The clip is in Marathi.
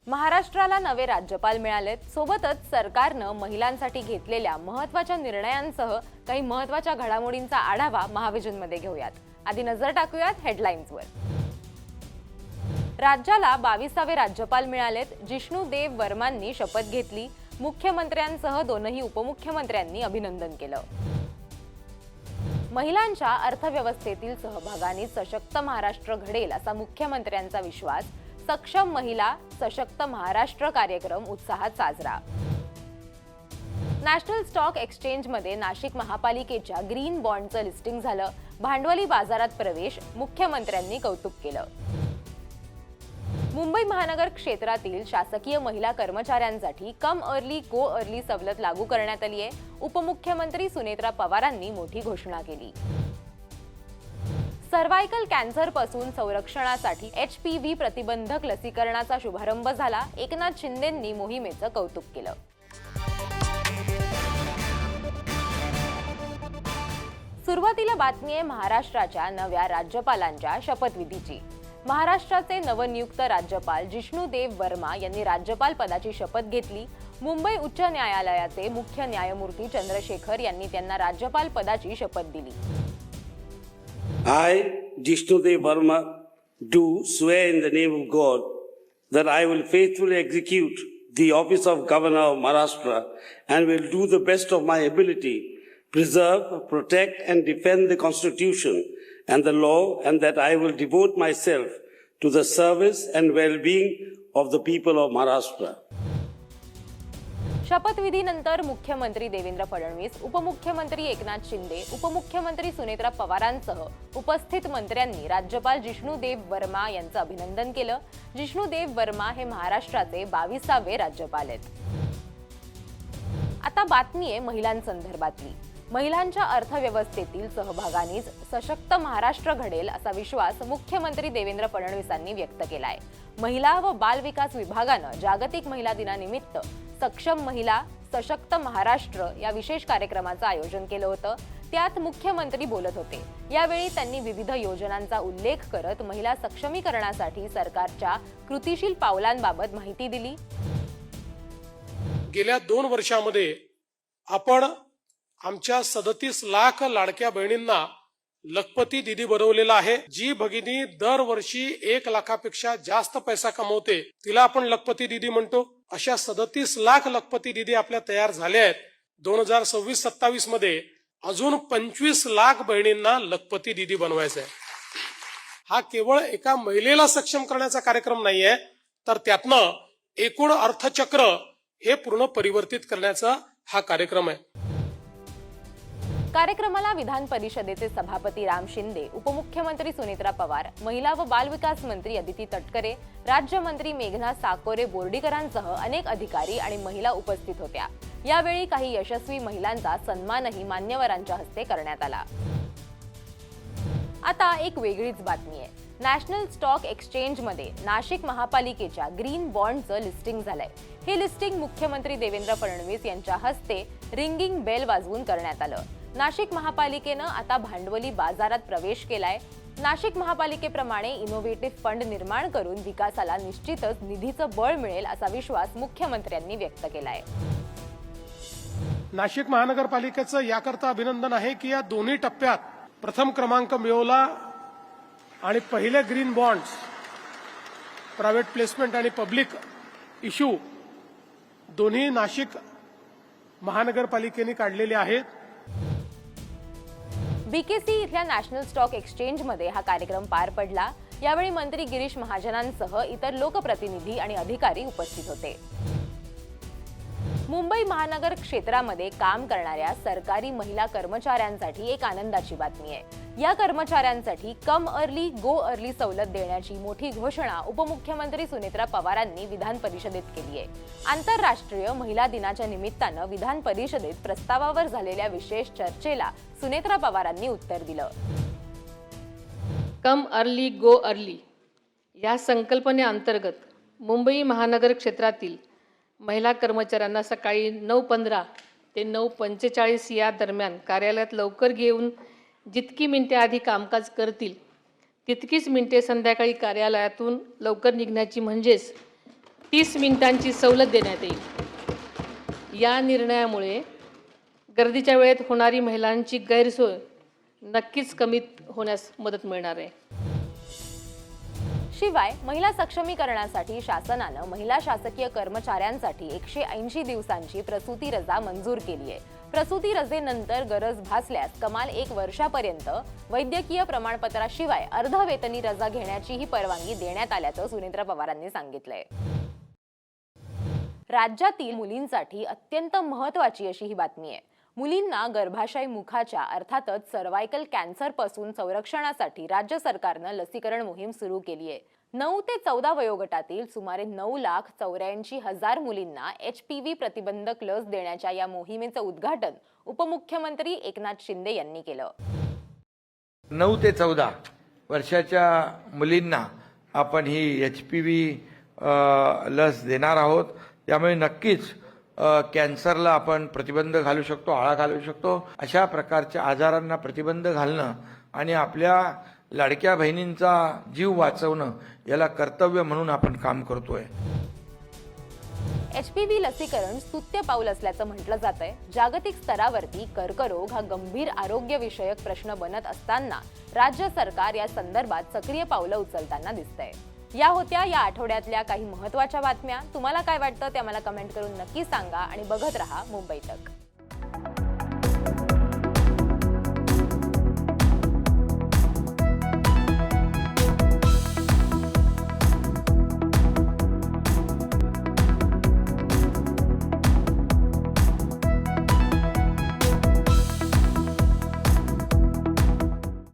महाराष्ट्राला नवे राज्यपाल मिळालेत. सोबतच सरकारनं महिलांसाठी घेतलेल्या महत्त्वाच्या निर्णयांसह काही महत्त्वाच्या घडामोडींचा आढावा महाविजनमध्ये घेऊयात. आधी नजर टाकूयात हेडलाईन्सवर. राज्याला 22वे राज्यपाल मिळालेत. जिष्णू देव वर्मांनी शपथ घेतली. मुख्यमंत्र्यांसह दोनही उपमुख्यमंत्र्यांनी अभिनंदन केलं. महिलांच्या अर्थव्यवस्थेतील सहभागाने सशक्त महाराष्ट्र घडेल असा मुख्यमंत्र्यांचा विश्वास. सक्षम महिला सशक्त महाराष्ट्र कार्यक्रम उत्साहात साजरा. नॅशनल स्टॉक एक्सचेंजमध्ये नाशिक महापालिकेच्या ग्रीन बॉन्डचं लिस्टिंग झालं. भांडवली बाजारात प्रवेश. मुख्यमंत्र्यांनी कौतुक केलं. मुंबई महानगर क्षेत्रातील शासकीय महिला कर्मचाऱ्यांसाठी कम अर्ली गो अर्ली सवलत लागू करण्यात आली आहे. उपमुख्यमंत्री सुनेत्रा पवारांनी मोठी घोषणा केली. सर्व्हायकल कॅन्सर पासून संरक्षणासाठी HPV प्रतिबंधक लसीकरणाचा शुभारंभ झाला. एकनाथ शिंदेंनी मोहिमेचं कौतुक केलं. सुरुवातीला बातमी आहे महाराष्ट्राच्या नव्या राज्यपालांच्या शपथविधीची. महाराष्ट्राचे नवनियुक्त राज्यपाल जिष्णू देव वर्मा यांनी राज्यपाल पदाची शपथ घेतली. मुंबई उच्च न्यायालयाचे मुख्य न्यायमूर्ती चंद्रशेखर यांनी त्यांना राज्यपाल पदाची शपथ दिली. I, Jishnudev Verma, do swear in the name of God that I will faithfully execute the office of Governor of Maharashtra and will do the best of my ability, preserve, protect and defend the Constitution and the law, and that I will devote myself to the service and well-being of the people of Maharashtra. शपथविधीनंतर मुख्यमंत्री देवेंद्र फडणवीस, उपमुख्यमंत्री एकनाथ शिंदे, उपमुख्यमंत्री सुनेत्रा पवारांसह उपस्थित मंत्र्यांनी राज्यपाल जिष्णू देव वर्मा यांचं अभिनंदन केलं. जिष्णू देव वर्मा हे महाराष्ट्राचे 22वे राज्यपाल आहेत. आता बातमी आहे महिलांसंदर्भातली. महिलांच्या अर्थव्यवस्थेतील सहभागानेच सशक्त महाराष्ट्र घडेल असा विश्वास मुख्यमंत्री देवेंद्र फडणवीसांनी व्यक्त केलाय. महिला व बाल विकास विभागानं जागतिक महिला दिनानिमित्त सक्षम महिला सशक्त महाराष्ट्र या विशेष कार्यक्रमाचं आयोजन केलं होतं. त्यात मुख्यमंत्री बोलत होते. यावेळी त्यांनी विविध योजनांचा उल्लेख करत महिला सक्षमीकरणासाठी सरकारच्या कृतीशील पावलांबाबत माहिती दिली. गेल्या 2 वर्षांमध्ये आपण आमच्या 37 लाख लाडक्या बहिणींना लखपती दीदी बनवलेला आहे. जी भगिनी दरवर्षी 1 लाखापेक्षा जास्त पैसा कमवते तिला आपण लखपती दीदी म्हणतो. अशा 37 लाख लखपती दीदी आपल्या तयार झाल्या आहेत. 2026-27 मध्ये अजून 25 लाख बहिणींना लखपती दीदी बनवायचा आहे. हा केवळ एका महिलेला सक्षम करण्याचा कार्यक्रम नाहीये, तर त्यातनं एकूण अर्थचक्र हे पूर्ण परिवर्तित करण्याचा हा कार्यक्रम आहे. कार्यक्रमाला विधान परिषदेचे सभापती राम शिंदे, उपमुख्यमंत्री सुनेत्रा पवार, महिला व बाल विकास मंत्री अदिती तटकरे, राज्यमंत्री मेघना साकोरे बोर्डीकरांसह अनेक अधिकारी आणि महिला उपस्थित होत्या. यावेळी काही यशस्वी महिलांचा सन्मानही मान्यवरांच्या हस्ते करण्यात आला. आता एक वेगळीच बातमी आहे. नॅशनल स्टॉक एक्सचेंजमध्ये नाशिक महापालिकेच्या ग्रीन बॉन्डचं लिस्टिंग झालंय. हे लिस्टिंग मुख्यमंत्री देवेंद्र फडणवीस यांच्या हस्ते रिंगिंग बेल वाजवून करण्यात आलं. नाशिक महापालिकेनं आता भांडवली बाजारात प्रवेश केलाय. नाशिक महापालिकेप्रमाणे इनोव्हेटिव्ह फंड निर्माण करून विकासाला निश्चितच निधीचं बळ मिळेल असा विश्वास मुख्यमंत्र्यांनी व्यक्त केलाय. नाशिक महानगरपालिकेचं याकरता अभिनंदन आहे की या दोन्ही टप्प्यात प्रथम क्रमांक मिळवला आणि पहिले ग्रीन बॉन्ड्स प्रायव्हेट प्लेसमेंट आणि पब्लिक इश्यू दोन्ही नाशिक महानगरपालिकेने काढलेले आहेत. BKC इथल्या नॅशनल स्टॉक एक्सचेंजमध्ये हा कार्यक्रम पार पडला. यावेळी मंत्री गिरीश महाजनांसह इतर लोकप्रतिनिधी आणि अधिकारी उपस्थित होते. मुंबई महानगर क्षेत्रामध्ये काम करणाऱ्या सरकारी महिला कर्मचाऱ्यांसाठी एक आनंदाची बातमी आहे. या कर्मचाऱ्यांसाठी कम अर्ली गो अर्ली सवलत देण्याची मोठी घोषणा उपमुख्यमंत्री सुनेत्रा पवारांनी विधान परिषदेत केली आहे. आंतरराष्ट्रीय महिला दिनाच्या निमित्तानं विधान परिषदेत प्रस्तावावर झालेल्या विशेष चर्चेला सुनेत्रा पवारांनी उत्तर दिलं. कम अर्ली गो अर्ली या संकल्पनेअंतर्गत मुंबई महानगर क्षेत्रातील महिला कर्मचाऱ्यांना सकाळी 9:15 ते 9:45 या दरम्यान कार्यालयात लवकर घेऊन जितकी मिनिटे आधी कामकाज करतील तितकीच मिनिटे संध्याकाळी कार्यालयातून लवकर निघण्याची, म्हणजेच 30 मिनिटांची सवलत देण्यात येईल। या निर्णयामुळे गर्दीच्या वेळेत होणारी महिलांची गैरसोय नक्कीच कमी होण्यास मदत मिळणार आहे। शिवाय महिला सक्षमीकरणासाठी शासनानं महिला शासकीय कर्मचाऱ्यांसाठी 180 दिवसांची प्रसूती रजा मंजूर केली आहे। प्रसूती रजेनंतर गरज भासल्यास कमाल 1 वर्षापर्यंत वैद्यकीय प्रमाणपत्राशिवाय अर्ध वेतनी रजा घेण्याचीही परवानगी देण्यात आल्याचं सुनेत्र पवारांनी सांगितलंय। राज्यातील मुलींसाठी अत्यंत महत्त्वाची अशी ही बातमी आहे। मुलींना गर्भाशय मुखाच्या अर्थातच सर्व्हायकल कॅन्सर पासून संरक्षणासाठी राज्य सरकारनं लसीकरण मोहीम सुरू केली आहे। 9 ते 14 वयोगटातील सुमारे 9,84,000 मुलींना HPV प्रतिबंधक लस देण्याच्या या मोहिमेचं उद्घाटन उपमुख्यमंत्री एकनाथ शिंदे यांनी केलं। 9 ते 14 वर्षाच्या मुलींना आपण ही HPV लस देणार आहोत। त्यामुळे नक्कीच कॅन्सरला आपण प्रतिबंध घालू शकतो, आळा घालू शकतो। अशा प्रकारच्या आजारांना प्रतिबंध घालणं आणि आपल्या लाडक्या बहिणींचा जीव वाचवणं याला कर्तव्य म्हणून आपण काम करतोय। HPV लसीकरण स्तुत्य पाऊल असल्याचं म्हटलं जातंय। जागतिक स्तरावरती कर्करोग हा गंभीर आरोग्य विषयक प्रश्न बनत असताना राज्य सरकार या संदर्भात सक्रिय पावलं उचलताना दिसतंय। या होत्या या आठवड्यातल्या काही महत्त्वाच्या बातम्या। तुम्हाला काय वाटतं ते आम्हाला कमेंट करून नक्की सांगा आणि बघत रहा मुंबई तक।